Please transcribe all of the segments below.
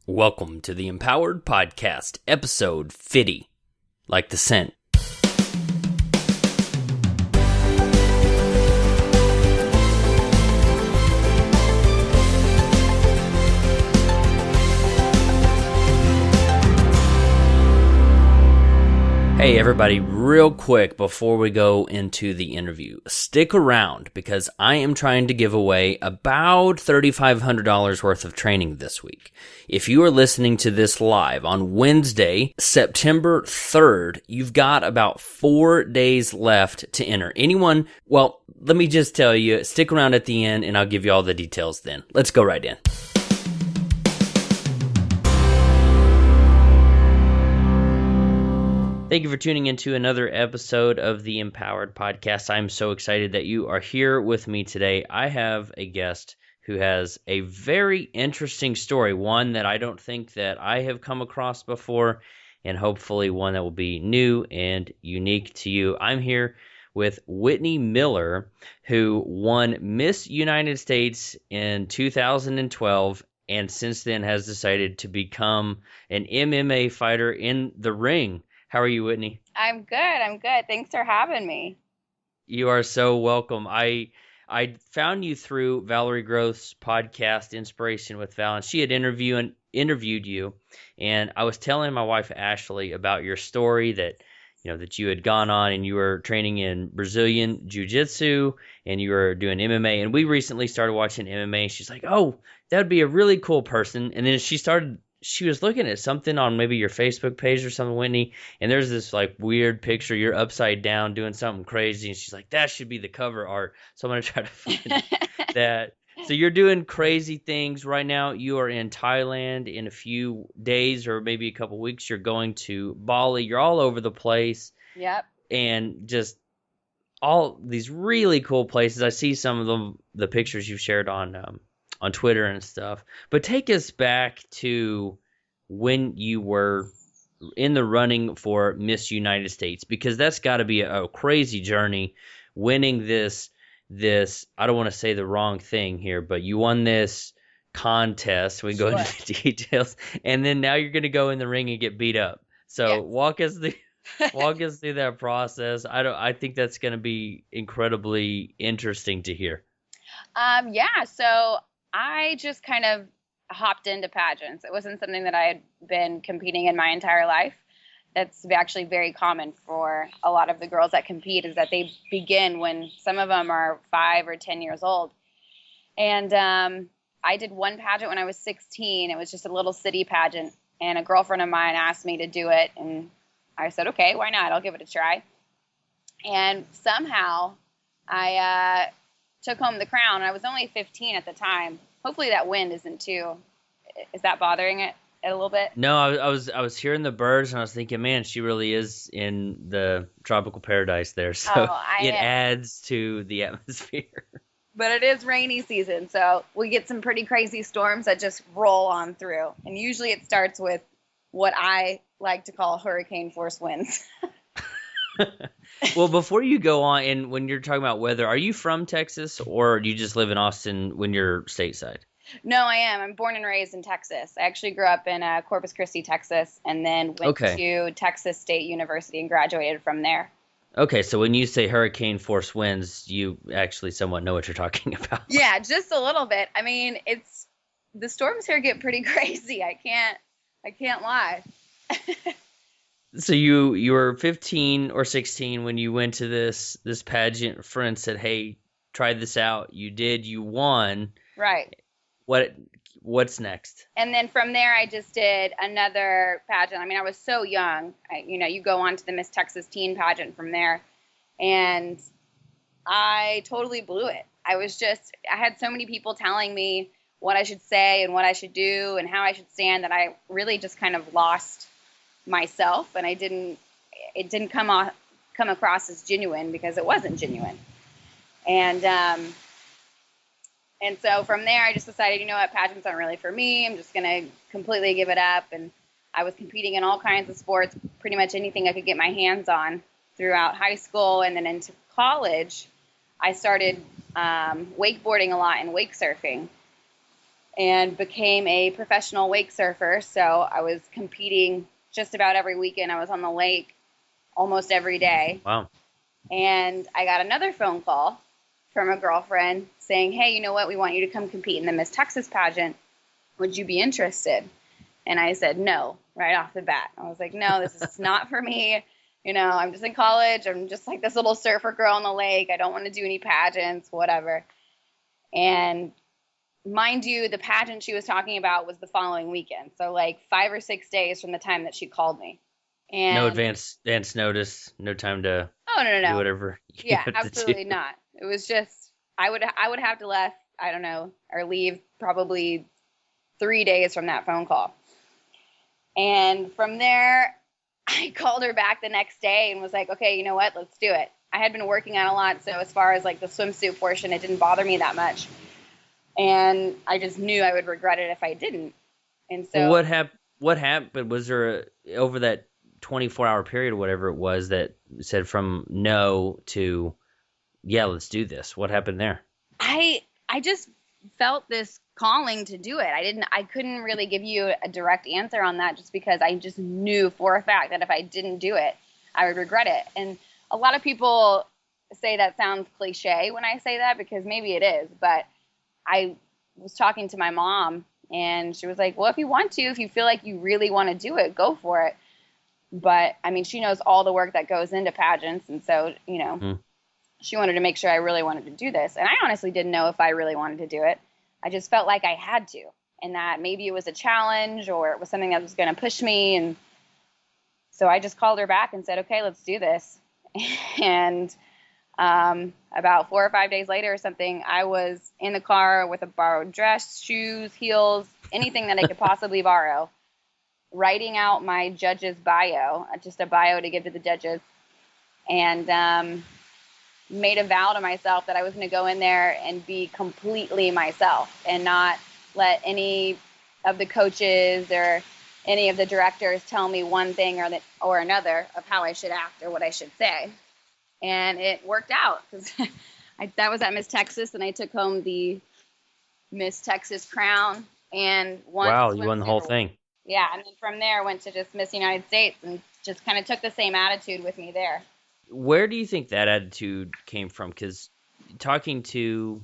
Welcome to the Empowered Podcast, episode 50, like the scent. Hey everybody, real quick before we go into the interview, stick around because I am trying to give away about $3,500 worth of training this week. If you are listening to this live on Wednesday, September 3rd, you've got about 4 days left to enter. Let me just tell you, stick around at the end and I'll give you all the details then. Let's go right in. Thank you for tuning into another episode of the Empowered Podcast. I'm so excited that you are here with me today. I have a guest who has a very interesting story, one that I don't think that I have come across before, and hopefully one that will be new and unique to you. I'm here with Whitney Miller, who won Miss United States in 2012, and since then has decided to become an MMA fighter in the ring. How are you, Whitney? I'm good. Thanks for having me. You are so welcome. I found you through Valerie Groth's podcast, Inspiration with Val, and she had interviewed you, and I was telling my wife Ashley about your story that you had gone on and you were training in Brazilian Jiu-Jitsu and you were doing MMA, and we recently started watching MMA. She's like, "Oh, that would be a really cool person," and then she was looking at something on maybe your Facebook page or something, Whitney, and there's this like weird picture. You're upside down doing something crazy, and she's like, "That should be the cover art." So I'm going to try to find that. So you're doing crazy things right now. You are in Thailand in a few days or maybe a couple weeks. You're going to Bali. You're all over the place. Yep. And just all these really cool places. I see some of them, the pictures you've shared on Twitter and stuff. But take us back to when you were in the running for Miss United States, because that's got to be a crazy journey, winning this, I don't want to say the wrong thing here, but you won this contest. We go into the details, and then now you're going to go in the ring and get beat up. So yes. walk us through that process. I think that's going to be incredibly interesting to hear. So I just kind of hopped into pageants. It wasn't something that I had been competing in my entire life. That's actually very common for a lot of the girls that compete, is that they begin when some of them are 5 or 10 years old. And I did one pageant when I was 16. It was just a little city pageant, and a girlfriend of mine asked me to do it, and I said, okay, why not? I'll give it a try. And somehow I took home the crown. I was only 15 at the time. Hopefully that wind isn't too. Is that bothering it a little bit? No, I was hearing the birds and I was thinking, man, she really is in the tropical paradise there. So it adds to the atmosphere. But it is rainy season, so we get some pretty crazy storms that just roll on through. And usually it starts with what I like to call hurricane force winds. Well, before you go on, and when you're talking about weather, are you from Texas or do you just live in Austin when you're stateside? No, I am. I'm born and raised in Texas. I actually grew up in Corpus Christi, Texas, and then went to Texas State University and graduated from there. Okay, so when you say hurricane force winds, you actually somewhat know what you're talking about. Yeah, just a little bit. I mean, the storms here get pretty crazy. I can't lie. So you were 15 or 16 when you went to this pageant. Friend said, "Hey, try this out." You did. You won. Right. What's next? And then from there, I just did another pageant. I mean, I was so young. You go on to the Miss Texas Teen pageant from there, and I totally blew it. I had so many people telling me what I should say and what I should do and how I should stand that I really just kind of lost myself, and it didn't come across as genuine because it wasn't genuine. And so from there, I just decided, you know what, pageants aren't really for me. I'm just going to completely give it up. And I was competing in all kinds of sports, pretty much anything I could get my hands on throughout high school. And then into college, I started wakeboarding a lot and wake surfing. and became a professional wake surfer. So I was competing just about every weekend. I was on the lake almost every day. Wow. And I got another phone call from a girlfriend saying, hey, you know what? We want you to come compete in the Miss Texas pageant. Would you be interested? And I said, no, right off the bat. I was like, no, this is not for me. You know, I'm just in college. I'm just like this little surfer girl on the lake. I don't want to do any pageants, whatever. And mind you, the pageant she was talking about was the following weekend. So like 5 or 6 days from the time that she called me. No And advance notice, no time to oh, no, no, do no. whatever you Yeah, have to do. absolutely not. It was just I would have to left, I don't know, or leave probably 3 days from that phone call. And from there, I called her back the next day and was like, okay, you know what? Let's do it. I had been working on a lot, so as far as like the swimsuit portion, it didn't bother me that much. And I just knew I would regret it if I didn't. And Well, so what happened? Was there over that 24-hour period, whatever it was, that said from no to yeah, let's do this? What happened there? I just felt this calling to do it. I couldn't really give you a direct answer on that just because I just knew for a fact that if I didn't do it, I would regret it. And a lot of people say that sounds cliche when I say that, because maybe it is, but I was talking to my mom and she was like, well, if you want to, if you feel like you really want to do it, go for it. But I mean, she knows all the work that goes into pageants. And so, you know, she wanted to make sure I really wanted to do this. And I honestly didn't know if I really wanted to do it. I just felt like I had to, and that maybe it was a challenge or it was something that was going to push me. And so I just called her back and said, okay, let's do this. And about 4 or 5 days later or something, I was in the car with a borrowed dress, shoes, heels, anything that I could possibly borrow, writing out my judge's bio, just a bio to give to the judges, and made a vow to myself that I was going to go in there and be completely myself and not let any of the coaches or any of the directors tell me one thing or another of how I should act or what I should say. And it worked out because that was at Miss Texas, and I took home the Miss Texas crown and won Wow, the you won the swimsuit whole award. thing. Yeah, and then from there I went to just Miss United States and just kind of took the same attitude with me there. Where do you think that attitude came from? Because talking to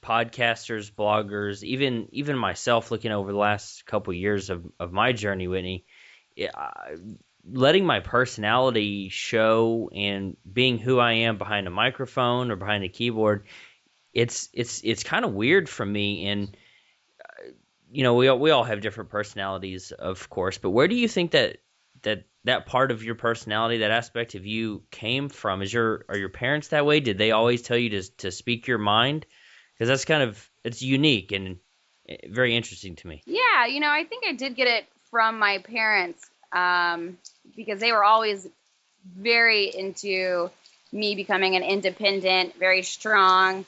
podcasters, bloggers, even myself, looking over the last couple of years of my journey, Whitney, letting my personality show and being who I am behind a microphone or behind a keyboard, it's kind of weird for me. And you know, we all have different personalities, of course, but where do you think that part of your personality, that aspect of you, came from? Are your parents that way? Did they always tell you to speak your mind? Because that's it's unique and very interesting to me. Yeah, you know, I think I did get it from my parents, because they were always very into me becoming an independent, very strong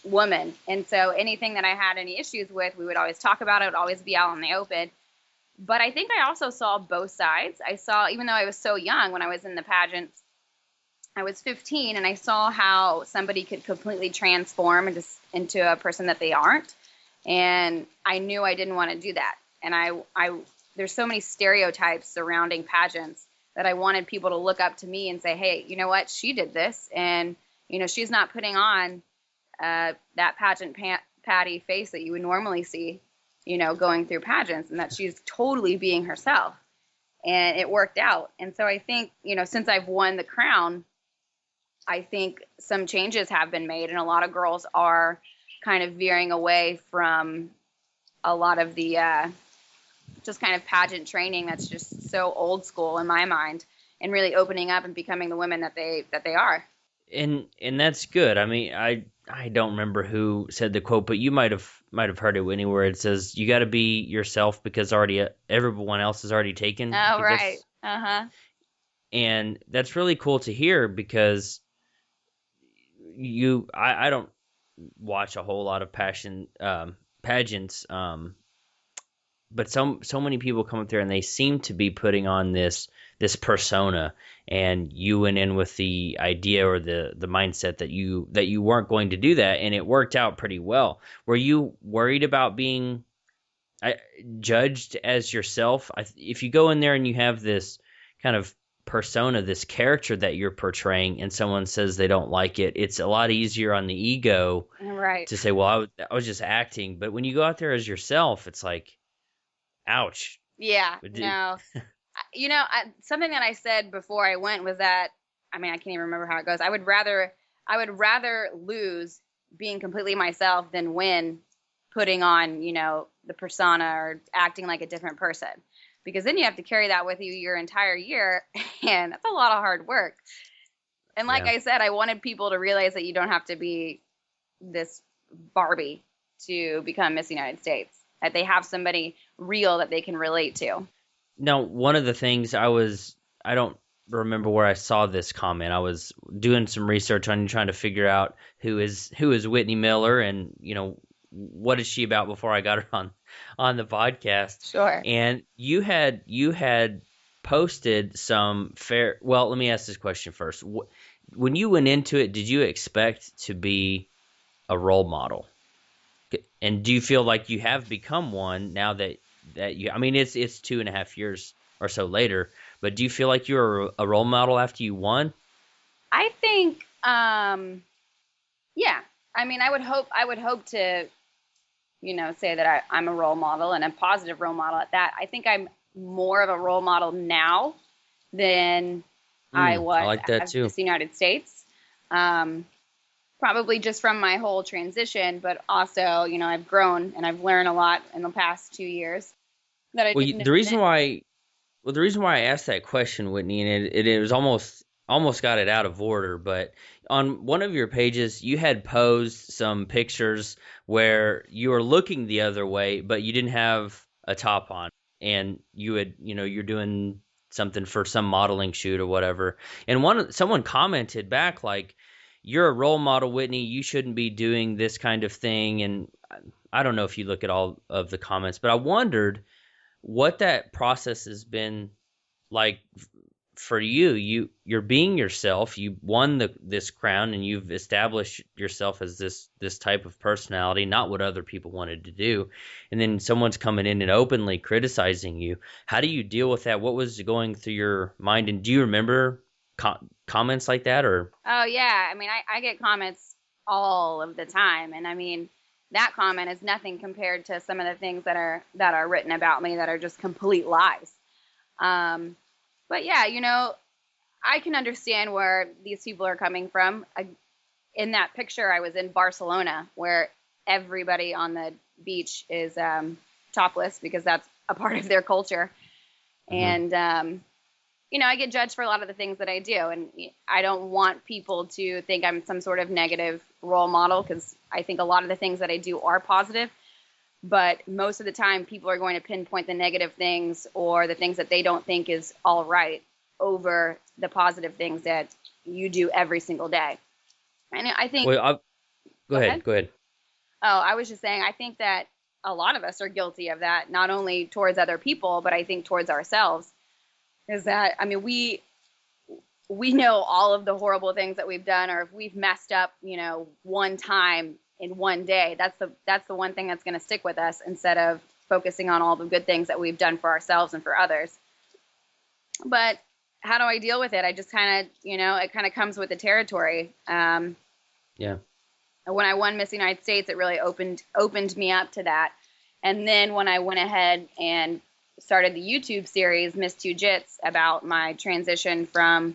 woman. And so anything that I had any issues with, we would always talk about it. It would always be out in the open. But I think I also saw both sides. I saw, even though I was so young when I was in the pageants, I was 15, and I saw how somebody could completely transform into a person that they aren't. And I knew I didn't want to do that. And there's so many stereotypes surrounding pageants that I wanted people to look up to me and say, hey, you know what? She did this. And, you know, she's not putting on that pageant Patty face that you would normally see, you know, going through pageants, and that she's totally being herself. And it worked out. And so I think, you know, since I've won the crown, I think some changes have been made, and a lot of girls are kind of veering away from a lot of the just kind of pageant training that's just so old school in my mind, and really opening up and becoming the women that they are. And that's good. I mean, I don't remember who said the quote, but you might have heard it anywhere. It says you got to be yourself because already everyone else is already taken. Oh, right. Uh-huh. And that's really cool to hear, because I don't watch a whole lot of pageants, but so many people come up there and they seem to be putting on this persona, and you went in with the idea or the mindset that you weren't going to do that, and it worked out pretty well. Were you worried about being judged as yourself? If you go in there and you have this kind of persona, this character that you're portraying, and someone says they don't like it, it's a lot easier on the ego Right. to say, well, I was just acting. But when you go out there as yourself, it's like, ouch. Yeah. It did- No. Something that I said before I went was that, I mean, I can't even remember how it goes. I would rather lose being completely myself than win putting on, the persona or acting like a different person. Because then you have to carry that with you your entire year, and that's a lot of hard work. And like Yeah. I said, I wanted people to realize that you don't have to be this Barbie to become Miss United States. That they have somebody real that they can relate to. Now, one of the things I don't remember where I saw this comment. I was doing some research on you, trying to figure out who is Whitney Miller, and what is she about before I got her on the podcast. Sure. And you had posted some fair. Well, let me ask this question first. When you went into it, did you expect to be a role model? And do you feel like you have become one now that you? I mean, it's 2.5 years or so later, but do you feel like you're a role model after you won? I think, yeah. I mean, I would hope to, say that I'm a role model and a positive role model at that. I think I'm more of a role model now than I I was like that as too. Miss United States. Um, Probably just from my whole transition, but also, I've grown and I've learned a lot in the past 2 years that I Well, didn't know the reason then. why the reason why I asked that question, Whitney, and it was almost got it out of order, but on one of your pages, you had posed some pictures where you were looking the other way, but you didn't have a top on, and you're doing something for some modeling shoot or whatever, and someone commented back like, "You're a role model, Whitney. You shouldn't be doing this kind of thing." And I don't know if you look at all of the comments, but I wondered what that process has been like for you. You're being yourself. You won this crown, and you've established yourself as this type of personality, not what other people wanted to do. And then someone's coming in and openly criticizing you. How do you deal with that? What was going through your mind? And do you remember comments like that? Or Oh yeah, I mean, I get comments all of the time, and I mean, that comment is nothing compared to some of the things that are written about me that are just complete lies. Um, but yeah, I can understand where these people are coming from. In that picture, I was in Barcelona, where everybody on the beach is topless because that's a part of their culture, Mhm. and I get judged for a lot of the things that I do, and I don't want people to think I'm some sort of negative role model, because I think a lot of the things that I do are positive, but most of the time people are going to pinpoint the negative things or the things that they don't think is all right over the positive things that you do every single day. And I think, Well, go go ahead. ahead. Go ahead. Oh, I was just saying, I think that a lot of us are guilty of that, not only towards other people, but I think towards ourselves. Is that, I mean, we know all of the horrible things that we've done, or if we've messed up, one time in one day, that's the one thing that's going to stick with us, instead of focusing on all the good things that we've done for ourselves and for others. But how do I deal with it? I just kind of, it kind of comes with the territory. Yeah. When I won Miss United States, it really opened me up to that. And then when I went ahead and started the YouTube series Miss Two Jits, about my transition from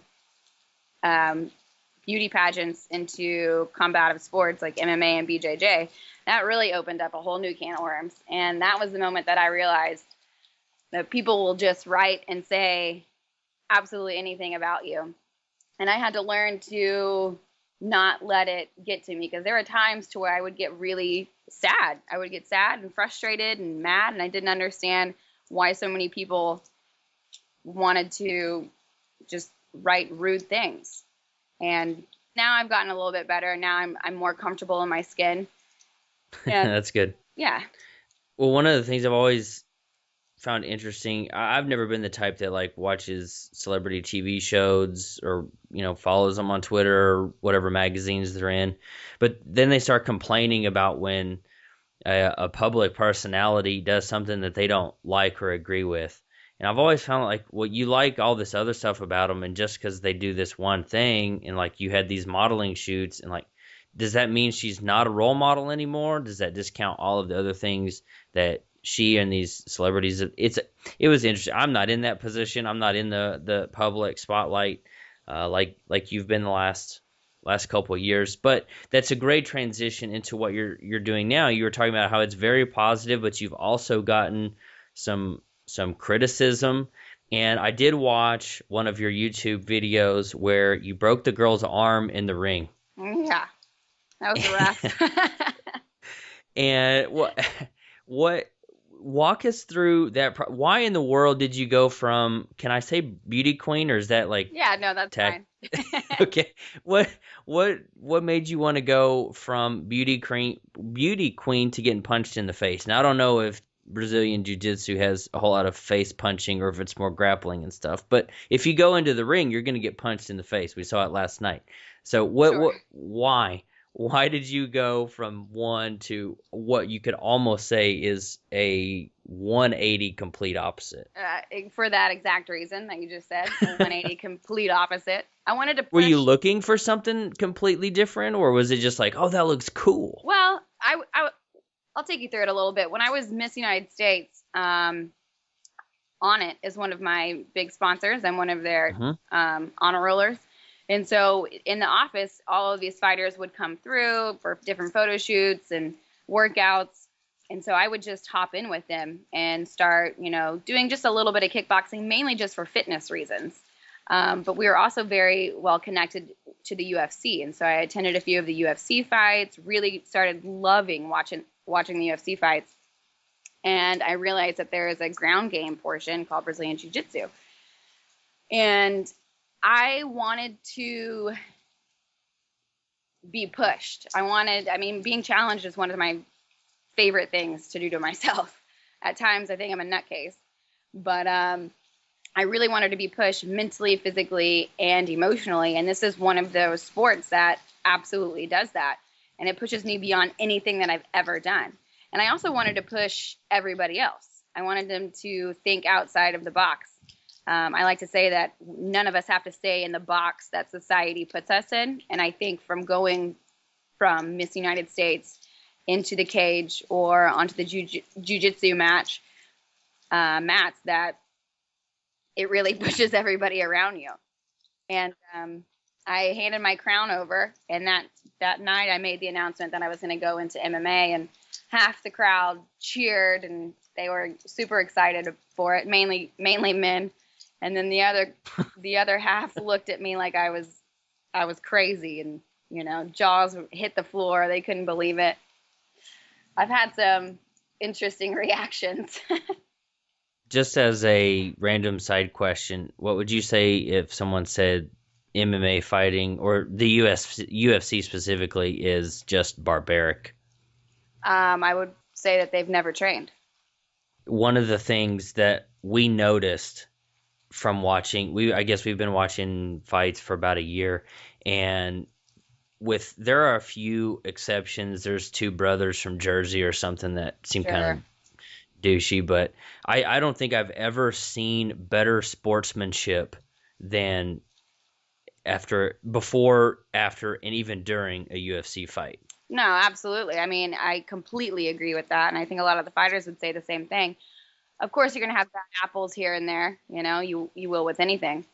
beauty pageants into combative sports like MMA and BJJ, that really opened up a whole new can of worms. And that was the moment that I realized that people will just write and say absolutely anything about you. And I had to learn to not let it get to me, because there were times to where I would get really sad. I would get sad and frustrated and mad, and I didn't understand why so many people wanted to just write rude things. And now I've gotten a little bit better. Now I'm more comfortable in my skin. And That's good. yeah. Well, one of the things I've always found interesting. I've never been the type that like watches celebrity TV shows or follows them on Twitter or whatever magazines they're in, but then they start complaining about when a public personality does something that they don't like or agree with. And I've always found like, well, you like all this other stuff about them, and just because they do this one thing, and like you had these modeling shoots, and like, does that mean she's not a role model anymore? Does that discount all of the other things that she and these celebrities? It was interesting. I'm not in that position. I'm not in the public spotlight like you've been the last couple of years. But that's a great transition into what you're doing now. You were talking about how it's very positive, but you've also gotten some criticism. And I did watch one of your YouTube videos where you broke the girl's arm in the ring. Yeah, that was rough. And what walk us through that? Why in the world did you go from, can I say beauty queen, or is that like Yeah, no, that's fine. Okay. What made you want to go from beauty queen to getting punched in the face? Now I don't know if Brazilian Jiu-Jitsu has a whole lot of face punching or if it's more grappling and stuff, but if you go into the ring, you're going to get punched in the face. We saw it last night. So why did you go from one to what you could almost say is a 180 complete opposite? For that exact reason that you just said, a 180 complete opposite. I wanted to push. Were you looking for something completely different, or was it just like, oh, that looks cool? Well, I'll take you through it a little bit. When I was Miss United States, On It is one of my big sponsors. I'm one of their honor rollers. And so in the office, all of these fighters would come through for different photo shoots and workouts. And so I would just hop in with them and start, doing just a little bit of kickboxing, mainly just for fitness reasons. But we were also very well connected to the UFC. And so I attended a few of the UFC fights, really started loving watching the UFC fights. And I realized that there is a ground game portion called Brazilian Jiu-Jitsu. And I wanted to be pushed. Being challenged is one of my favorite things to do to myself. At times, I think I'm a nutcase. But I really wanted to be pushed mentally, physically, and emotionally. And this is one of those sports that absolutely does that. And it pushes me beyond anything that I've ever done. And I also wanted to push everybody else. I wanted them to think outside of the box. I like to say that none of us have to stay in the box that society puts us in. And I think from going from Miss United States into the cage or onto the jiu-jitsu mats, that it really pushes everybody around you. And I handed my crown over, and that night I made the announcement that I was going to go into MMA, and half the crowd cheered, and they were super excited for it, mainly men. And then the other half looked at me like I was crazy, and jaws hit the floor. They couldn't believe it. I've had some interesting reactions. Just as a random side question, what would you say if someone said MMA fighting, or the UFC specifically, is just barbaric? I would say that they've never trained. One of the things that we noticed from watching, I guess we've been watching fights for about a year, and there are a few exceptions. There's two brothers from Jersey or something that seem kind of douchey, but I don't think I've ever seen better sportsmanship than before, after, and even during a UFC fight. No, absolutely. I completely agree with that, and I think a lot of the fighters would say the same thing. Of course, you're going to have bad apples here and there. You will with anything.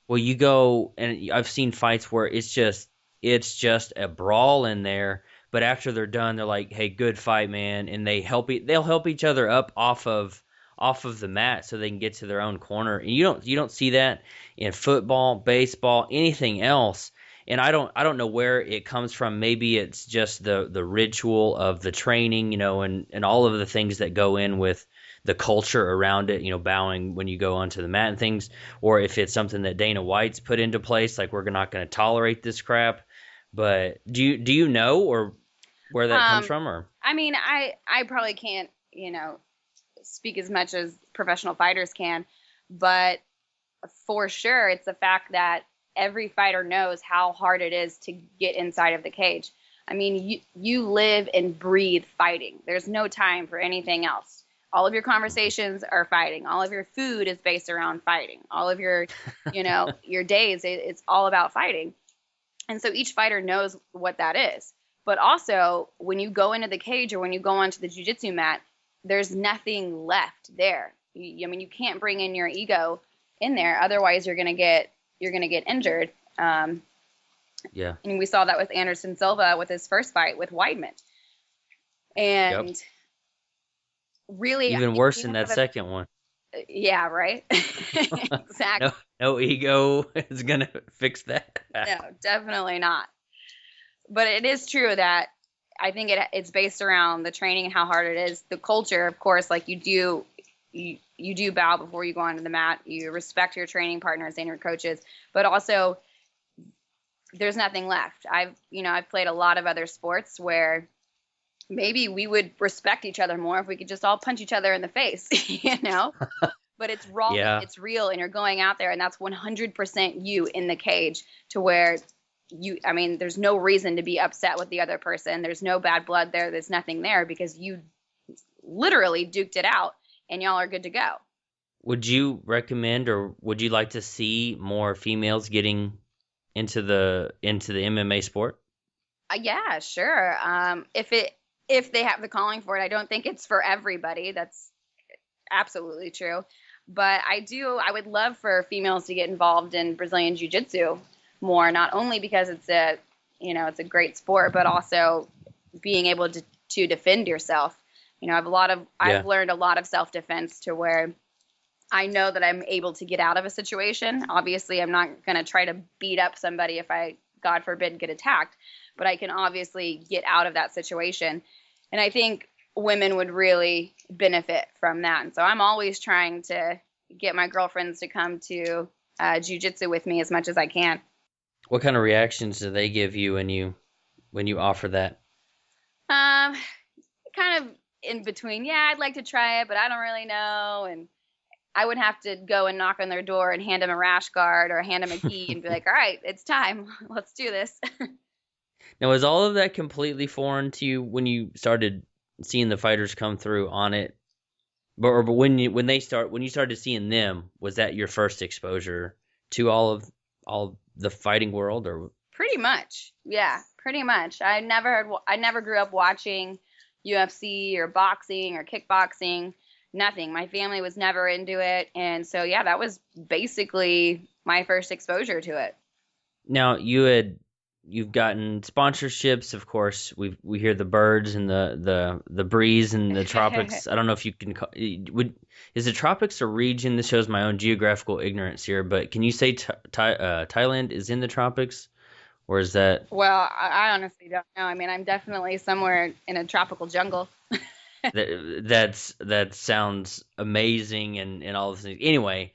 Well, you go, and I've seen fights where it's just a brawl in there, but after they're done, they're like, "Hey, good fight, man," and they'll help each other up off of the mat so they can get to their own corner. And you don't see that in football, baseball, anything else. And I don't know where it comes from. Maybe it's just the ritual of the training, and all of the things that go in with the culture around it, bowing when you go onto the mat and things, or if it's something that Dana White's put into place, like we're not going to tolerate this crap. But do you know, or where that comes from? Or I probably can't, speak as much as professional fighters can, but for sure, it's the fact that every fighter knows how hard it is to get inside of the cage. I mean, you live and breathe fighting. There's no time for anything else. All of your conversations are fighting. All of your food is based around fighting. All of your, your days, it's all about fighting. And so each fighter knows what that is. But also, when you go into the cage or when you go onto the jiu-jitsu mat, there's nothing left there. You can't bring in your ego in there. Otherwise, you're gonna get injured. Yeah. And we saw that with Anderson Silva with his first fight with Weidman. And really, even worse in that second one. Yeah, right. Exactly. No ego is gonna fix that. No, definitely not. But it is true that I think it's based around the training and how hard it is. The culture, of course, like you do bow before you go onto the mat. You respect your training partners and your coaches, but also there's nothing left. I've played a lot of other sports where maybe we would respect each other more if we could just all punch each other in the face, But it's raw, It's real, and you're going out there, and that's 100% you in the cage to where there's no reason to be upset with the other person. There's no bad blood there. There's nothing there because you literally duked it out, and y'all are good to go. Would you recommend, or would you like to see more females getting into the MMA sport? Yeah, sure. If they have the calling for it. I don't think it's for everybody. That's absolutely true. But I would love for females to get involved in Brazilian Jiu-Jitsu more, not only because it's a great sport, but also being able to defend yourself. I've learned a lot of self-defense to where I know that I'm able to get out of a situation. Obviously, I'm not going to try to beat up somebody if I, God forbid, get attacked, but I can obviously get out of that situation. And I think women would really benefit from that. And so I'm always trying to get my girlfriends to come to jiu-jitsu with me as much as I can. What kind of reactions do they give you when you offer that? Kind of in between. Yeah, I'd like to try it, but I don't really know. And I would have to go and knock on their door and hand them a rash guard or hand them a key and be like, all right, it's time. Let's do this. Now, is all of that completely foreign to you when you started seeing the fighters come through on it? But when you started seeing them, was that your first exposure to all of the fighting world, or? Pretty much. Yeah, pretty much. I never grew up watching UFC or boxing or kickboxing. Nothing. My family was never into it. And so, yeah, that was basically my first exposure to it. Now, you've gotten sponsorships, of course. We hear the birds and the breeze and the tropics. I don't know if you can is the tropics a region? This shows my own geographical ignorance here, but can you say Thailand is in the tropics, or is that? Well, I honestly don't know. I mean, I'm definitely somewhere in a tropical jungle. That sounds amazing and all of things. Anyway,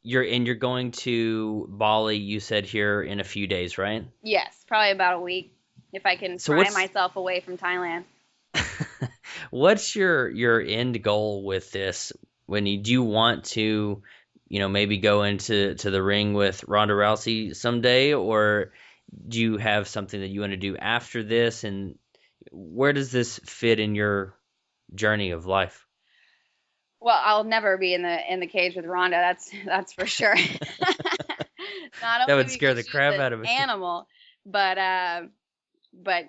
you're going to Bali, you said, here in a few days, right? Yes, probably about a week if I can pry myself away from Thailand. What's your end goal with this? Do you want to, maybe go into the ring with Ronda Rousey someday, or do you have something that you want to do after this? And where does this fit in your journey of life? Well, I'll never be in the cage with Ronda. That's for sure. That would scare the crap out of me. Animal, but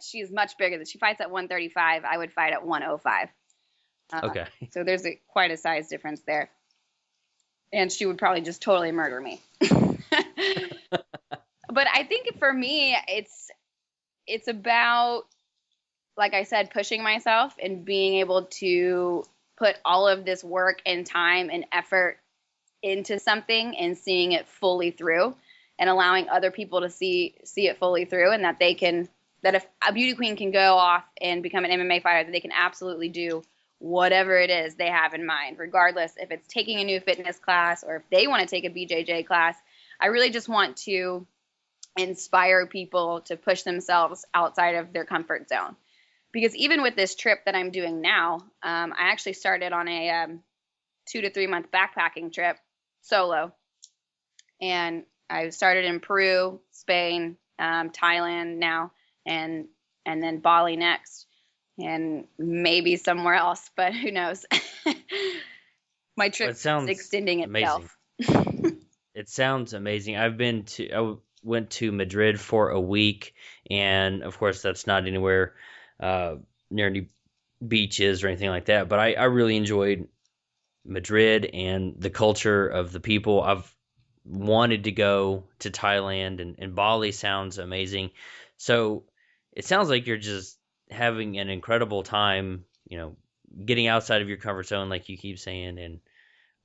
she's much bigger. She fights at 135. I would fight at 105. Okay. So there's quite a size difference there, and she would probably just totally murder me. But I think for me, it's about, like I said, pushing myself and being able to put all of this work and time and effort into something and seeing it fully through, and allowing other people to see it fully through, and that if a beauty queen can go off and become an MMA fighter, that they can absolutely do whatever it is they have in mind, regardless if it's taking a new fitness class or if they want to take a BJJ class. I really just want to inspire people to push themselves outside of their comfort zone. because even with this trip that I'm doing now, I actually started on a 2 to 3 month backpacking trip solo, and I started in Peru, Spain, Thailand now, and then Bali next, and maybe somewhere else, but who knows? My trip is extending amazing. itself. It sounds amazing. I went to Madrid for a week, and of course that's not anywhere near any beaches or anything like that. But I really enjoyed Madrid and the culture of the people. I've wanted to go to Thailand, and Bali sounds amazing. So it sounds like you're just having an incredible time, getting outside of your comfort zone, like you keep saying, and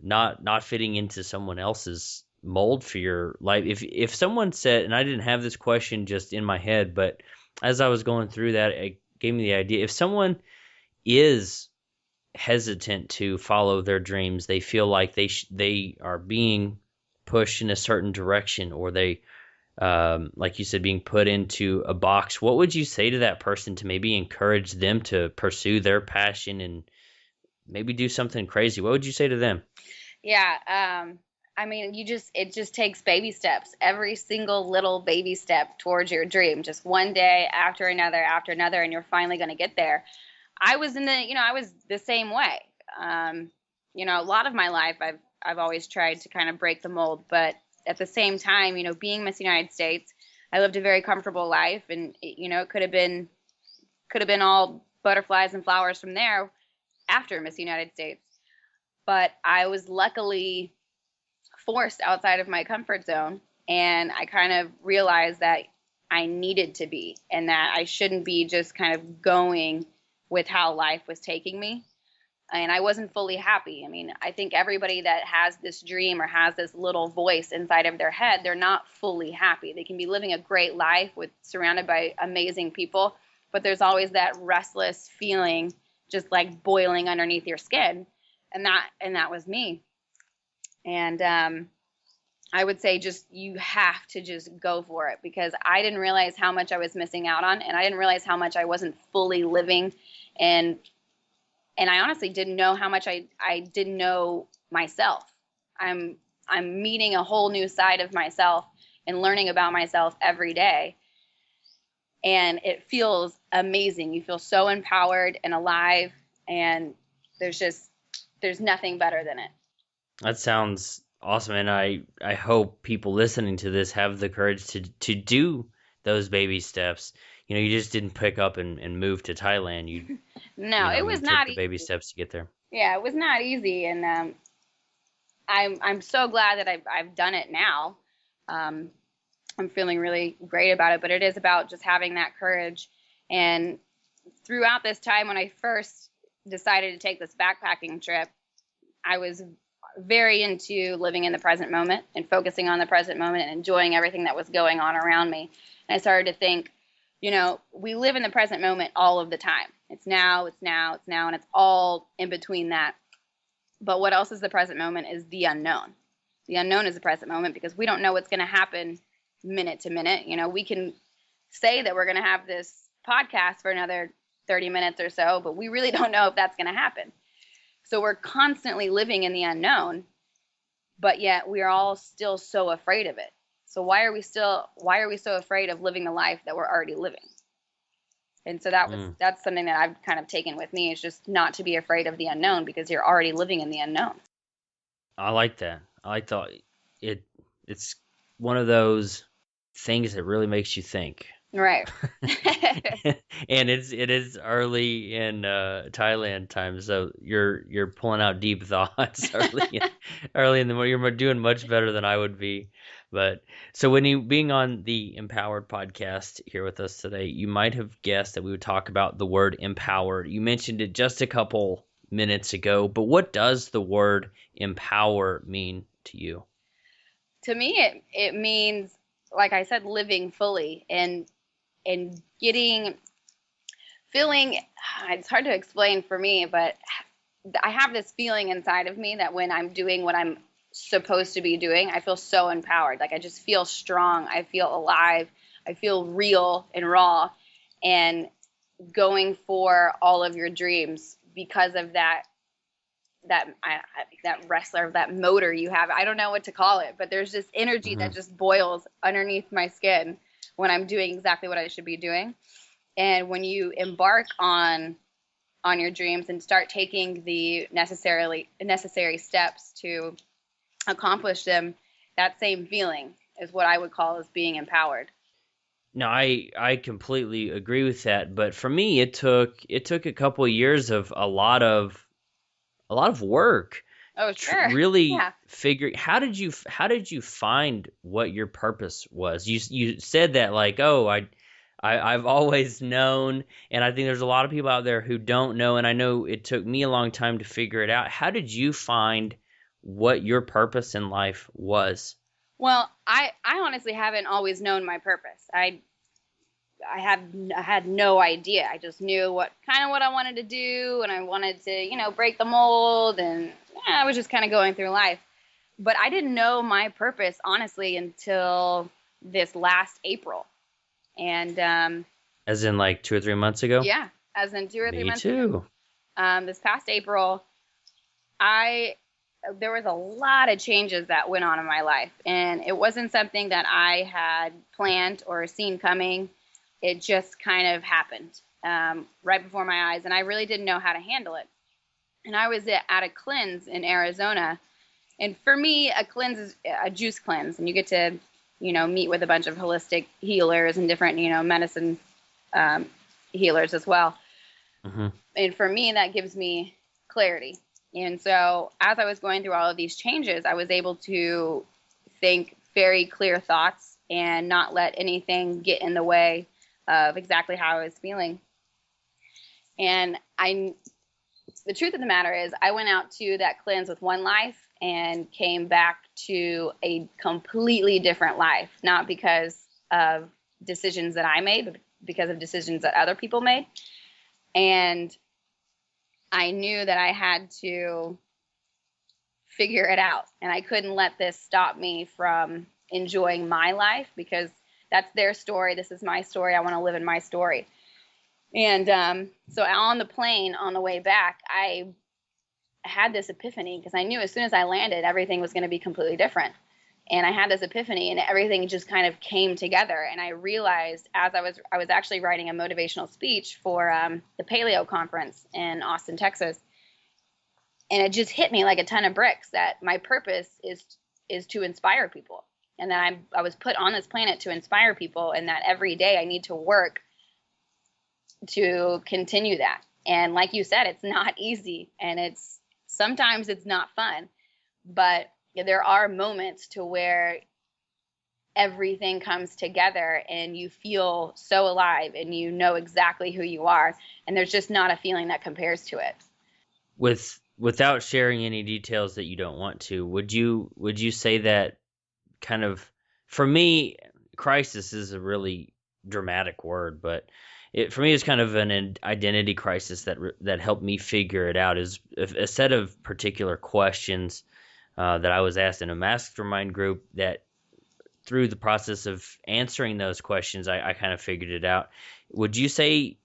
not fitting into someone else's mold for your life. If someone said, and I didn't have this question just in my head, but as I was going through that, it gave me the idea. If someone is hesitant to follow their dreams, they feel like they are being pushed in a certain direction, or they, like you said, being put into a box, what would you say to that person to maybe encourage them to pursue their passion and maybe do something crazy? What would you say to them? Yeah. I mean, it just takes baby steps, every single little baby step towards your dream, just one day after another, and you're finally going to get there. I was I was the same way. A lot of my life, I've always tried to kind of break the mold, but at the same time, being Miss United States, I lived a very comfortable life, and it could have been all butterflies and flowers from there after Miss United States. But I was luckily forced outside of my comfort zone, and I kind of realized that I needed to be, and that I shouldn't be just kind of going with how life was taking me. And I wasn't fully happy. I mean, I think everybody that has this dream or has this little voice inside of their head, they're not fully happy. They can be living a great life surrounded by amazing people, but there's always that restless feeling just like boiling underneath your skin. And that was me. And I would say you have to just go for it, because I didn't realize how much I was missing out on, and I didn't realize how much I wasn't fully living, and I honestly didn't know how much I didn't know myself. I'm meeting a whole new side of myself and learning about myself every day, and it feels amazing. You feel so empowered and alive, and there's nothing better than it. That sounds awesome, and I hope people listening to this have the courage to do those baby steps. You just didn't pick up and move to Thailand. It was not took the baby steps to get there. Yeah, it was not easy, and I'm so glad that I've done it now. I'm feeling really great about it, but it is about just having that courage. And throughout this time, when I first decided to take this backpacking trip, I was very into living in the present moment and focusing on the present moment and enjoying everything that was going on around me. And I started to think, we live in the present moment all of the time. It's now, and it's all in between that. But what else is the present moment is the unknown. The unknown is the present moment, because we don't know what's going to happen minute to minute. We can say that we're going to have this podcast for another 30 minutes or so, but we really don't know if that's going to happen. So we're constantly living in the unknown, but yet we are all still so afraid of it. So why are we so afraid of living the life that we're already living? And so that's something that I've kind of taken with me, is just not to be afraid of the unknown, because you're already living in the unknown. I like that. It's one of those things that really makes you think. Right. And it is early in Thailand time, so you're pulling out deep thoughts early in the morning. You're doing much better than I would be. But so when you being on the Empowered podcast here with us today, you might have guessed that we would talk about the word empowered. You mentioned it just a couple minutes ago, but what does the word empower mean to you? To me, it means, like I said, living fully and feeling, it's hard to explain for me, but I have this feeling inside of me that when I'm doing what I'm supposed to be doing, I feel so empowered. Like I just feel strong. I feel alive. I feel real and raw. And going for all of your dreams because of that wrestler, that motor you have. I don't know what to call it, but there's this energy that just boils underneath my skin when I'm doing exactly what I should be doing. And when you embark on your dreams and start taking the necessary steps to accomplish them, that same feeling is what I would call as being empowered. No, I completely agree with that. But for me, it took a couple of years of a lot of work. Oh, sure. Really Yeah. figure how did you find what your purpose was? You said that like, oh, I've always known, and I think there's a lot of people out there who don't know, and I know it took me a long time to figure it out. How did you find what your purpose in life was? Well, I honestly haven't always known my purpose. I had no idea. I just knew what I wanted to do, and I wanted to, break the mold, and I was just kind of going through life. But I didn't know my purpose, honestly, until this last April. And As in like 2 or 3 months ago? yeah, as in 2 or 3 months Me ago. too. This past April, there was a lot of changes that went on in my life, and it wasn't something that I had planned or seen coming. It just kind of happened right before my eyes, and I really didn't know how to handle it. And I was at a cleanse in Arizona, and for me, a cleanse is a juice cleanse, and you get to, meet with a bunch of holistic healers and different, medicine healers as well. Mm-hmm. And for me, that gives me clarity. And so as I was going through all of these changes, I was able to think very clear thoughts and not let anything get in the way of exactly how I was feeling. And the truth of the matter is, I went out to that cleanse with one life and came back to a completely different life, not because of decisions that I made, but because of decisions that other people made. And I knew that I had to figure it out, and I couldn't let this stop me from enjoying my life, because that's their story. This is my story. I want to live in my story. And so on the plane on the way back, I had this epiphany, because I knew as soon as I landed, everything was going to be completely different. And I had this epiphany, and everything just kind of came together. And I realized, as I was actually writing a motivational speech for the Paleo conference in Austin, Texas, and it just hit me like a ton of bricks that my purpose is to inspire people, and that I was put on this planet to inspire people, and that every day I need to work to continue that. And like you said, it's not easy, and sometimes it's not fun, but there are moments to where everything comes together and you feel so alive and you know exactly who you are, and there's just not a feeling that compares to it. Without sharing any details that you don't want to, would you say that kind of, for me, crisis is a really dramatic word, but for me, it's kind of an identity crisis that helped me figure it out, is a set of particular questions that I was asked in a mastermind group, that through the process of answering those questions, I kind of figured it out. Would you say,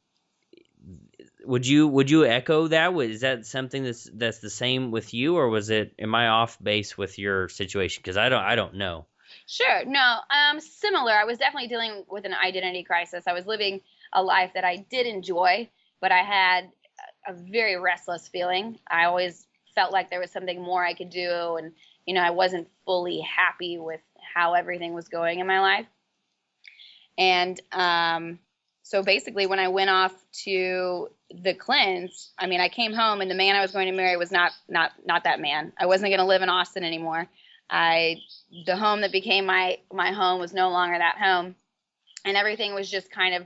would you echo that? Is that something that's the same with you, or am I off base with your situation? Because I don't know. Sure. No, similar. I was definitely dealing with an identity crisis. I was living a life that I did enjoy, but I had a very restless feeling. I always felt like there was something more I could do, and I wasn't fully happy with how everything was going in my life. And so basically, when I went off to the cleanse, I came home, and the man I was going to marry was not that man. I wasn't going to live in Austin anymore. The home that became my home was no longer that home, and everything was just kind of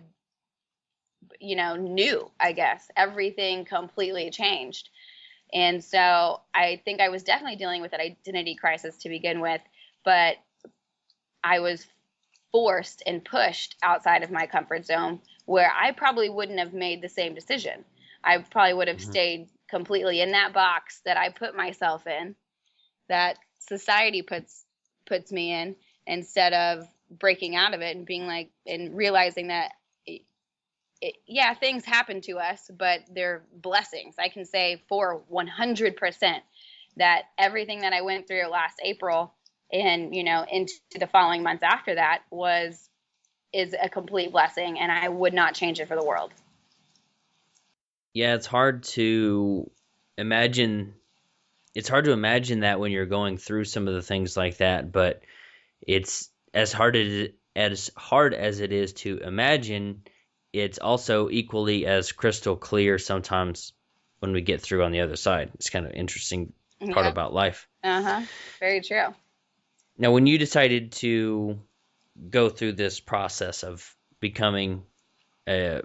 new, I guess. Everything completely changed. And so I think I was definitely dealing with an identity crisis to begin with, but I was forced and pushed outside of my comfort zone, where I probably wouldn't have made the same decision. I probably would have stayed completely in that box that I put myself in, that society puts me in, instead of breaking out of it and being like, and realizing that yeah, things happen to us, but they're blessings. I can say for 100% that everything that I went through last April and, into the following months after that is a complete blessing, and I would not change it for the world. Yeah, it's hard to imagine. It's hard to imagine that when you're going through some of the things like that, but it's as hard as it is to imagine. It's also equally as crystal clear sometimes when we get through on the other side. It's kind of interesting part Yep. about life. Very true. Now, when you decided to go through this process of becoming a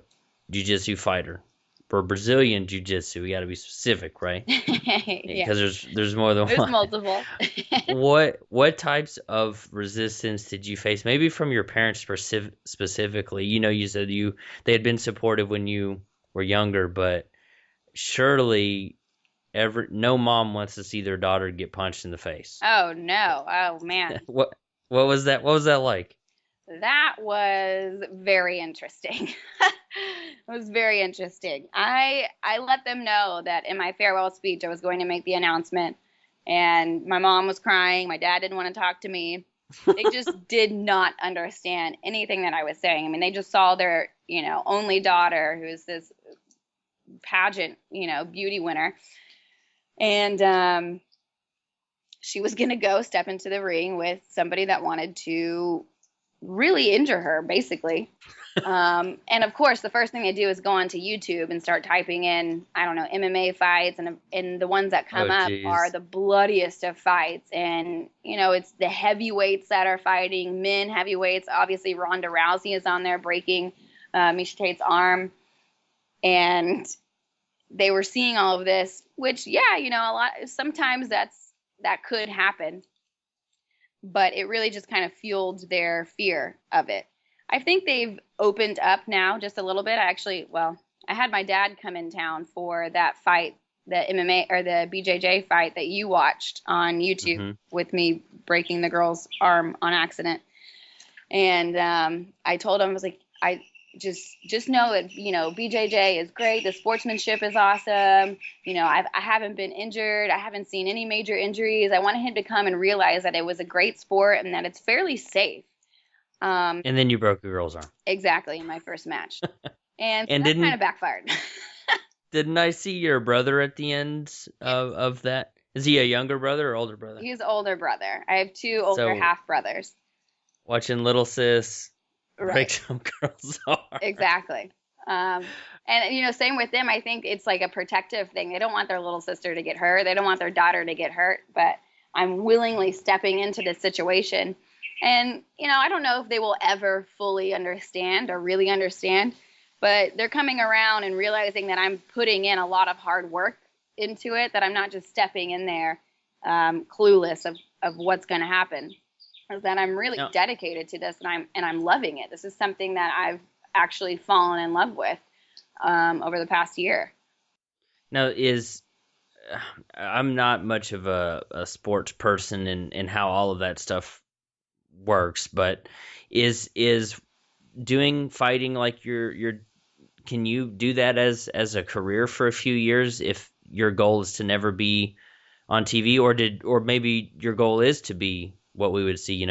jiu-jitsu fighter for Brazilian jiu-jitsu, we got to be specific, right? Yeah. Because there's more than There's one. multiple. What types of resistance did you face? Maybe from your parents specifically. You said they had been supportive when you were younger, but surely no mom wants to see their daughter get punched in the face. Oh no. Oh man. What was that? What was that like? That was very interesting. It was very interesting. I let them know that in my farewell speech I was going to make the announcement, and my mom was crying. My dad didn't want to talk to me. They just did not understand anything that I was saying. I mean, they just saw their, only daughter, who's this pageant, beauty winner. And she was going to go step into the ring with somebody that wanted to really injure her, basically. And of course, the first thing I do is go onto YouTube and start typing in, I don't know, MMA fights, and the ones that come up are the bloodiest of fights. And, it's the heavyweights that are fighting, men heavyweights. Obviously, Ronda Rousey is on there breaking Miesha Tate's arm. And they were seeing all of this, which, yeah, sometimes that could happen. But it really just kind of fueled their fear of it. I think they've opened up now just a little bit. I had my dad come in town for that fight, the MMA or the BJJ fight that you watched on YouTube with me breaking the girl's arm on accident. And I told him, I was like, I just know that, BJJ is great. The sportsmanship is awesome. I haven't been injured. I haven't seen any major injuries. I wanted him to come and realize that it was a great sport and that it's fairly safe. And then you broke a girl's arm. Exactly, in my first match. And And that kind of backfired. Didn't I see your brother at the end of that? Is he a younger brother or older brother? He's older brother. I have two older half brothers. Watching little sis break Right. some girl's arm. Exactly. And same with them. I think it's like a protective thing. They don't want their little sister to get hurt. They don't want their daughter to get hurt. But I'm willingly stepping into this situation. And, I don't know if they will ever fully understand or really understand, but they're coming around and realizing that I'm putting in a lot of hard work into it, that I'm not just stepping in there clueless of what's going to happen. Is that I'm really dedicated to this, and I'm loving it. This is something that I've actually fallen in love with over the past year. Now, I'm not much of a sports person and how all of that stuff works, but is doing fighting like your can you do that as a career for a few years if your goal is to never be on TV, or maybe your goal is to be what we would see,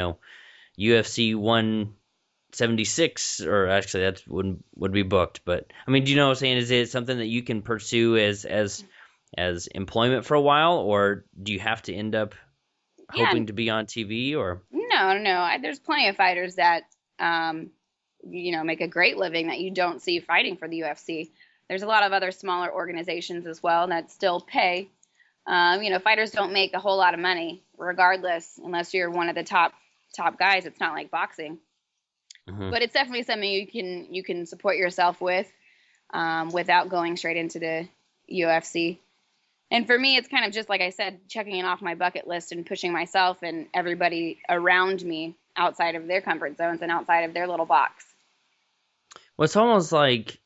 UFC 176, or actually that would be booked. But I mean, do you know what I'm saying? Is it something that you can pursue as employment for a while, or do you have to end up hoping to be on TV? Or no, there's plenty of fighters that make a great living that you don't see fighting for the UFC. There's a lot of other smaller organizations as well that still pay. Fighters don't make a whole lot of money regardless, unless you're one of the top guys. It's not like boxing. But it's definitely something you can support yourself with without going straight into the UFC. And for me, it's kind of just like I said, checking it off my bucket list and pushing myself and everybody around me outside of their comfort zones and outside of their little box. Well, it's almost like,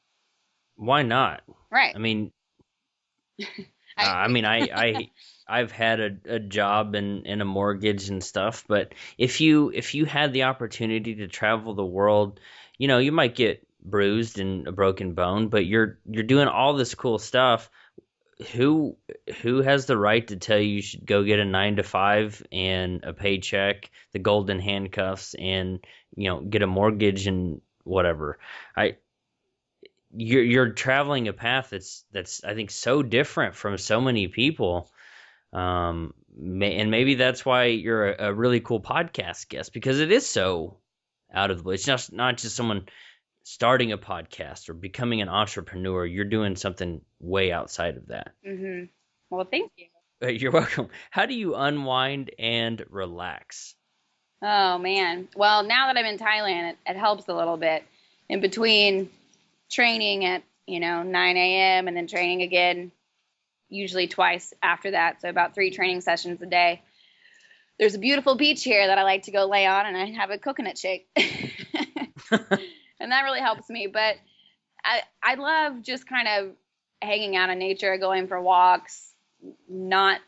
why not? Right. I mean, I've had a job and a mortgage and stuff, but if you had the opportunity to travel the world, you might get bruised and a broken bone, but you're doing all this cool stuff. Who has the right to tell you should go get a 9 to 5 and a paycheck, the golden handcuffs, and get a mortgage and whatever? You're traveling a path that's I think so different from so many people. And maybe that's why you're a really cool podcast guest, because it is so out of the blue. It's just not just someone starting a podcast or becoming an entrepreneur. You're doing something way outside of that. Mm-hmm. Well, thank you. You're welcome. How do you unwind and relax? Oh, man. Well, now that I'm in Thailand, it helps a little bit. In between training at, 9 a.m. and then training again, usually twice after that. So about 3 training sessions a day. There's a beautiful beach here that I like to go lay on, and I have a coconut shake. And that really helps me. But I love just kind of hanging out in nature, going for walks, not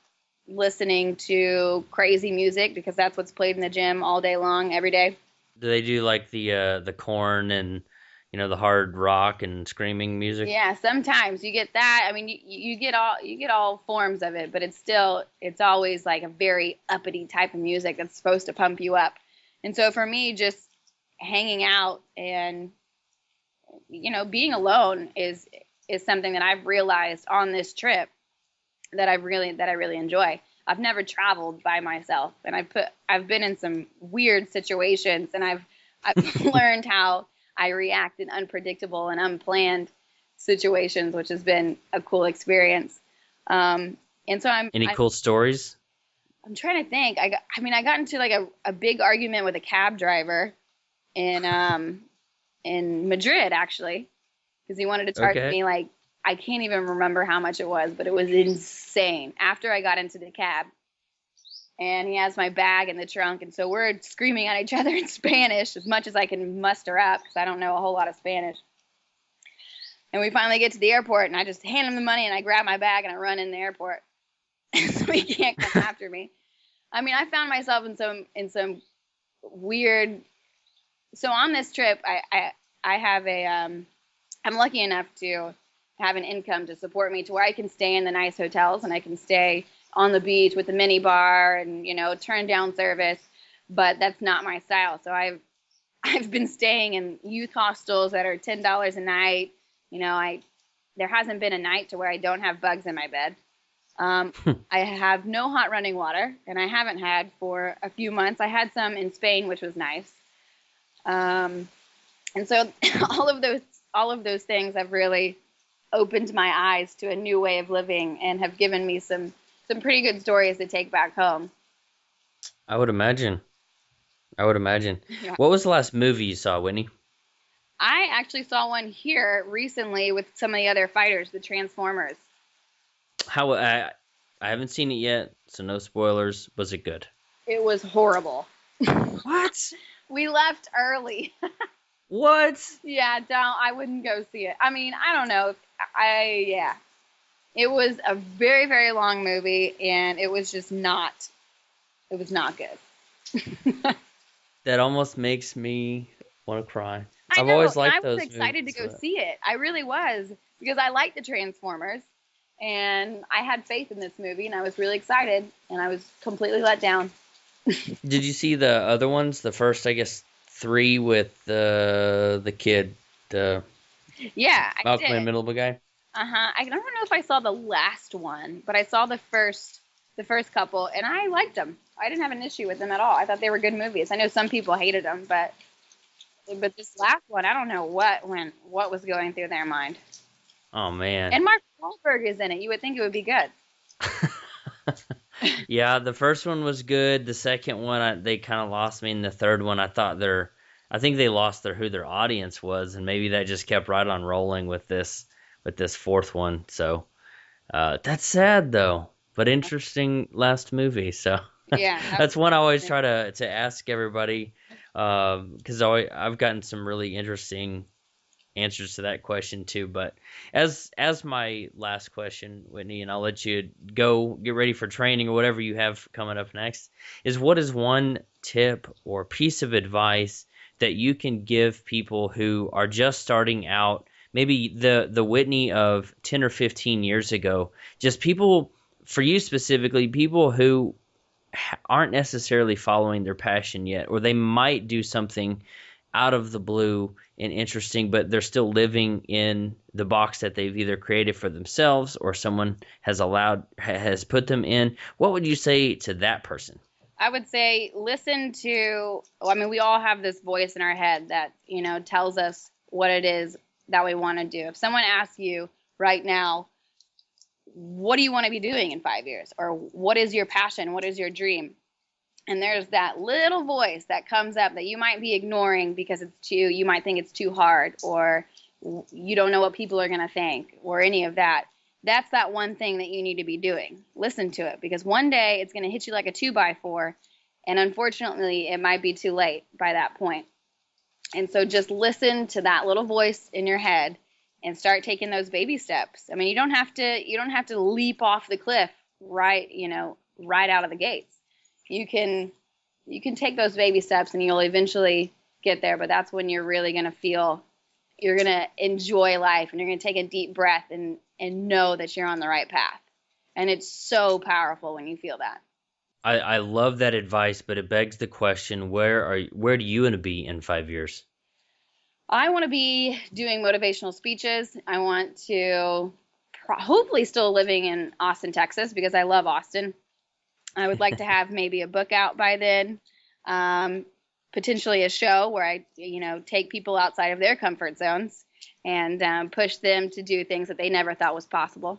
listening to crazy music, because that's what's played in the gym all day long, every day. Do they do like the corn and the hard rock and screaming music? Yeah, sometimes you get that. I mean, you get all forms of it, but it's always like a very uppity type of music that's supposed to pump you up. And so for me, just hanging out and being alone is something that I've realized on this trip that I really enjoy. I've never traveled by myself, and I've been in some weird situations, and I've learned how I react in unpredictable and unplanned situations, which has been a cool experience. And so cool stories? I'm trying to think. I got into like a big argument with a cab driver in Madrid, actually, because he wanted to charge me like, I can't even remember how much it was, but it was insane. After I got into the cab, and he has my bag in the trunk, and so we're screaming at each other in Spanish as much as I can muster up, because I don't know a whole lot of Spanish. And we finally get to the airport, and I just hand him the money, and I grab my bag, and I run in the airport, so he can't come after me. I mean, I found myself in some weird. So on this trip, I have I'm lucky enough to have an income to support me to where I can stay in the nice hotels, and I can stay on the beach with a mini bar and turn down service, but that's not my style. So I've been staying in youth hostels that are $10 a night. There hasn't been a night to where I don't have bugs in my bed. I have no hot running water, and I haven't had for a few months. I had some in Spain, which was nice. And so all of those things have really opened my eyes to a new way of living and have given me some pretty good stories to take back home. I would imagine. Yeah. What was the last movie you saw, Whitney? I actually saw one here recently with some of the other fighters, the Transformers. I haven't seen it yet, so no spoilers. Was it good? It was horrible. What? We left early. What? Yeah, I wouldn't go see it. I mean, I don't know. Yeah. It was a very, very long movie, and it was just not good. That almost makes me want to cry. I've always liked those movies. I was excited to go so. see it. I really was, because I like the Transformers, and I had faith in this movie, and I was really excited, and I was completely let down. Did you see the other ones? The first, I guess, 3 with the kid, the Malcolm in the Middle guy. I don't know if I saw the last one, but I saw the first couple, and I liked them. I didn't have an issue with them at all. I thought they were good movies. I know some people hated them, but this last one, I don't know what was going through their mind. Oh man! And Mark Wahlberg is in it. You would think it would be good. Yeah, the first one was good. The second one, they kind of lost me. And the third one, I think they lost who their audience was, and maybe that just kept right on rolling with this fourth one. So that's sad though, but interesting last movie. So yeah, that's one I always try to ask everybody, because I've gotten some really interesting answers to that question too. But as my last question, Whitney, and I'll let you go get ready for training or whatever you have coming up next, is what is one tip or piece of advice that you can give people who are just starting out, maybe the Whitney of 10 or 15 years ago, just people, for you specifically, people who aren't necessarily following their passion yet, or they might do something out of the blue and interesting, but they're still living in the box that they've either created for themselves or someone has put them in. What would you say to that person? I would say we all have this voice in our head that, tells us what it is that we want to do. If someone asks you right now, what do you want to be doing in 5 years? Or what is your passion? What is your dream? And there's that little voice that comes up that you might be ignoring because you might think it's too hard, or you don't know what people are going to think, or any of that. That's that one thing that you need to be doing. Listen to it, because one day it's going to hit you like a 2x4, and unfortunately it might be too late by that point. And so just listen to that little voice in your head and start taking those baby steps. I mean, you don't have to leap off the cliff right out of the gates. You can take those baby steps and you'll eventually get there, but that's when you're really going to feel you're going to enjoy life, and you're going to take a deep breath and know that you're on the right path. And it's so powerful when you feel that. I love that advice, but it begs the question, where do you want to be in 5 years? I want to be doing motivational speeches. I want to hopefully still living in Austin, Texas, because I love Austin. I would like to have maybe a book out by then, potentially a show where I, take people outside of their comfort zones and push them to do things that they never thought was possible.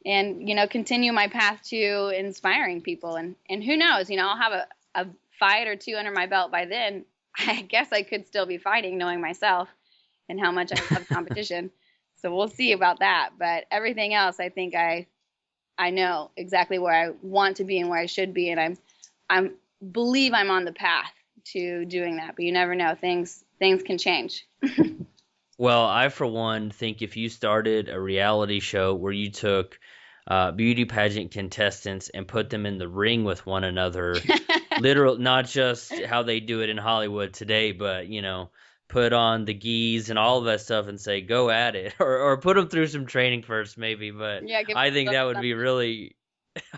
And, continue my path to inspiring people. And who knows, I'll have a fight or two under my belt by then. I guess I could still be fighting, knowing myself and how much I love competition. So we'll see about that. But everything else, I think I know exactly where I want to be and where I should be. And I believe I'm on the path to doing that. But you never know. Things can change. Well, I, for one, think if you started a reality show where you took beauty pageant contestants and put them in the ring with one another, not just how they do it in Hollywood today, but, put on the gis and all of that stuff and say, go at it, or put them through some training first, maybe. But yeah, I think that would be really,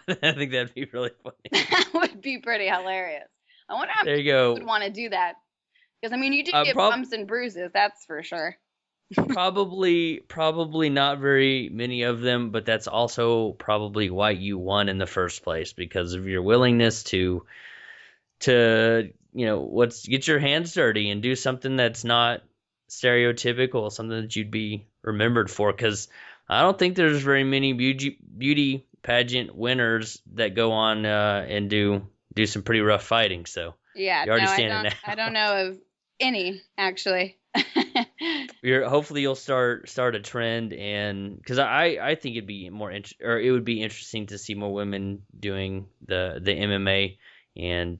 I think that'd be really funny. That would be pretty hilarious. I wonder how many people would want to do that. Because, you do get bumps and bruises, that's for sure. Probably not very many of them, but that's also probably why you won in the first place, because of your willingness to get your hands dirty and do something that's not stereotypical, something that you'd be remembered for. Because I don't think there's very many beauty pageant winners that go on and do some pretty rough fighting. So yeah, you're already standing out. I don't know of any, actually. Hopefully you'll start a trend, and because I think it'd be it would be interesting to see more women doing the MMA and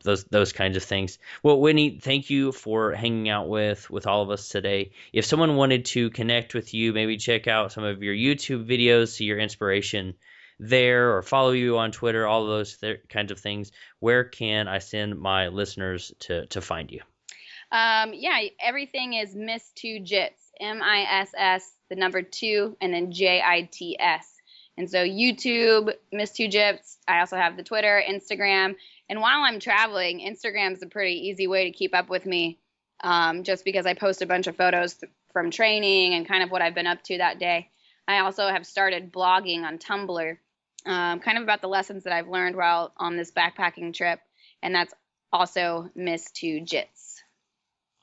those kinds of things. Well, Whitney, thank you for hanging out with all of us today. If someone wanted to connect with you, maybe check out some of your YouTube videos, see your inspiration there, or follow you on Twitter, all of those kinds of things, where can I send my listeners to find you? Everything is Miss 2 Jits, MISS, the number 2, and then JITS. And so YouTube, Miss 2 Jits. I also have the Twitter, Instagram. And while I'm traveling, Instagram's a pretty easy way to keep up with me, just because I post a bunch of photos from training and kind of what I've been up to that day. I also have started blogging on Tumblr, kind of about the lessons that I've learned while on this backpacking trip. And that's also Miss 2 Jits.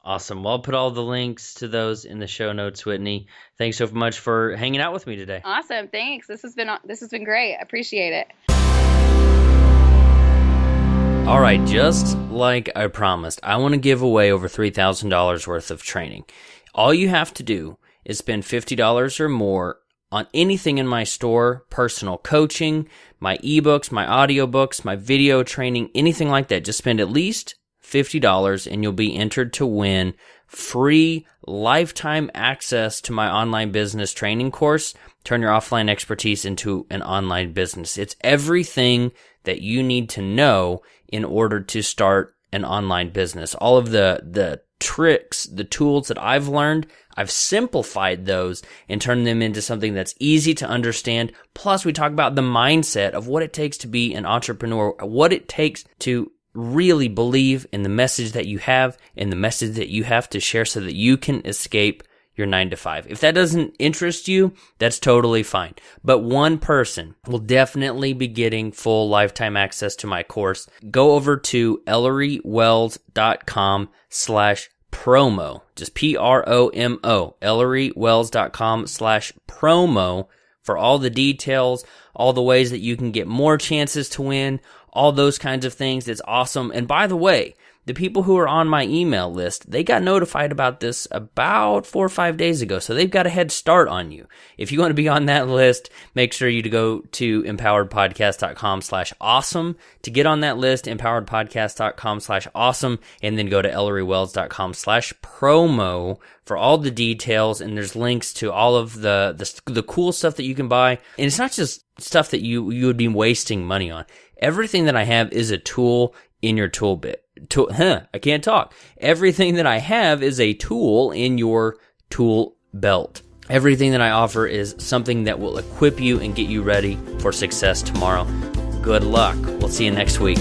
Awesome. Well, I'll put all the links to those in the show notes, Whitney. Thanks so much for hanging out with me today. Awesome. Thanks. This has been great. I appreciate it. All right. Just like I promised, I want to give away over $3,000 worth of training. All you have to do is spend $50 or more on anything in my store, personal coaching, my ebooks, my audiobooks, my video training, anything like that. Just spend at least $50 and you'll be entered to win free lifetime access to my online business training course, Turn Your Offline Expertise into an Online Business. It's everything that you need to know in order to start an online business. All of the tricks, the tools that I've learned, I've simplified those and turned them into something that's easy to understand. Plus, we talk about the mindset of what it takes to be an entrepreneur, what it takes to really believe in the message that you have and the message that you have to share so that you can escape your 9 to 5. If that doesn't interest you, that's totally fine. But one person will definitely be getting full lifetime access to my course. Go over to ElleryWells.com/promo. Just PROMO. ElleryWells.com/promo for all the details, all the ways that you can get more chances to win, all those kinds of things. It's awesome. And by the way, the people who are on my email list, they got notified about this about 4 or 5 days ago, so they've got a head start on you. If you want to be on that list, make sure you to go to empoweredpodcast.com/awesome to get on that list, empoweredpodcast.com/awesome, and then go to ElleryWells.com/promo for all the details, and there's links to all of the cool stuff that you can buy. And it's not just stuff that you would be wasting money on. Everything that I have is a tool in your tool bit. I can't talk. Everything that I have is a tool in your tool belt. Everything that I offer is something that will equip you and get you ready for success tomorrow. Good luck. We'll see you next week.